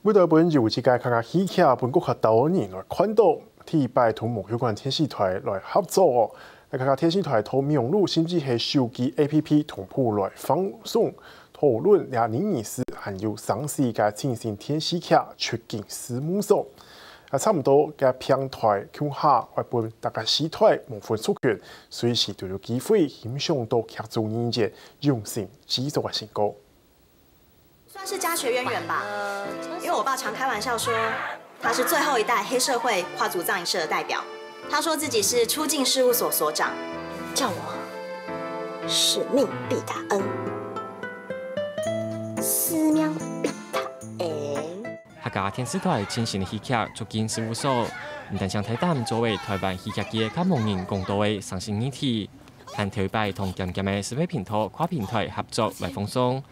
每到本有这个客喜客本国较多年来看到，替拜同某有关天视台来合作哦。客天视台同网络甚至係手機 APP 同步來放送討論2024還有上市嘅進行天視客出境事務所。差唔多嘅平台向下會本大家視台無分屬權，隨時都有機會影響到客族人嘅用心製作嘅成果。算是家學淵源吧，因為我爸常開玩笑說，他是最後一代黑社會跨族葬儀社的代表。他說自己是出境事務所所長，叫我使命必達恩，使命必達恩。客家天視台進行戲劇出境事務所，唔但想睇淡作為台灣戲劇界甲盲人共度嘅上新議題，但頭擺同漸漸嘅視頻平台跨平台合作來放鬆。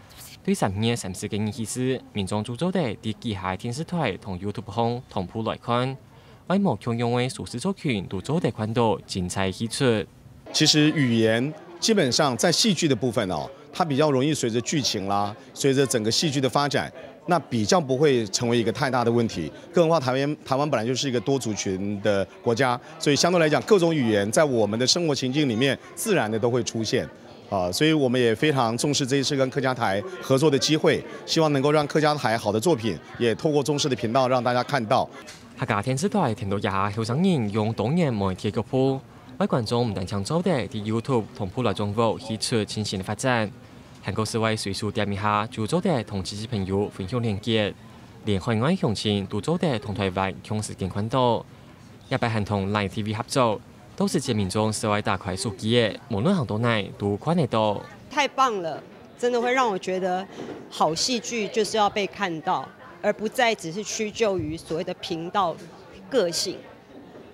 對3年3次嘅意思，民眾製作的啲旗下天視台同 YouTube 上同步來看。外模共用為舒適族群都做得看到精彩演出。其實語言基本上在戲劇的部分哦，它比較容易隨着劇情啦，隨着整個戲劇的發展，那比較不會成為一個太大的問題。更何況台灣本來就是一個多族群的國家，所以相對來講，各種語言在我們的生活情境裡面自然的都會出現。所以我們也非常重視這一次跟客家台合作的機會，希望能夠讓客家台好的作品也透過中視的頻道讓大家看到。客家天視台聽到廿後生人用當年媒體腳步，為觀眾唔但搶走的喺 YouTube 同步來中國戲出前線發展，韓國視為隨處點一下就做的同自己朋友分享連結，連海外鄉親都做的同台灣共時間看到，也擺韓同 Line TV 合作，都是借民眾視為大塊手機的，無論行到哪都看得到。太棒了，真的會讓我覺得好戲劇就是要被看到。而不再只是屈就於所謂的頻道個性，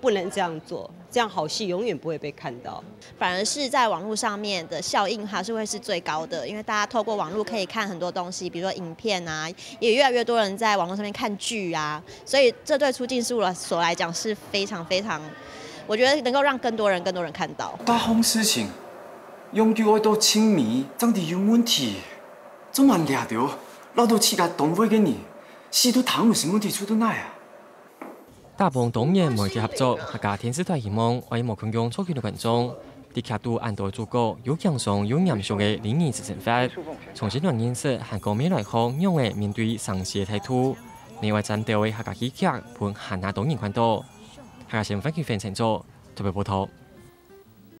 不能這樣做，這樣好戲永遠不會被看到。反而是在網絡上面的效應還是會是最高的，因為大家透過網絡可以看很多東西，比如說影片啊，也越來越多人在網絡上面看劇啊，所以這對出境事務所來講是非常非常，我覺得能夠讓更多人看到。大項事情用到愛到親密，真係有問題，怎麼掠到撈到其他單位嘅人？戲都談有什麼問題出到哪啊？大幫當年媒體合作，客家天視台希望為無共用錯權嘅觀眾，啲劇都按到主角有強壯有嚴肅嘅理念實踐法，重新讓認識韓國未來學用嘅面對上市嘅態度，另外針對嘅客家戲劇盤韓亞當然看到，客家新聞記者陳作特別報道。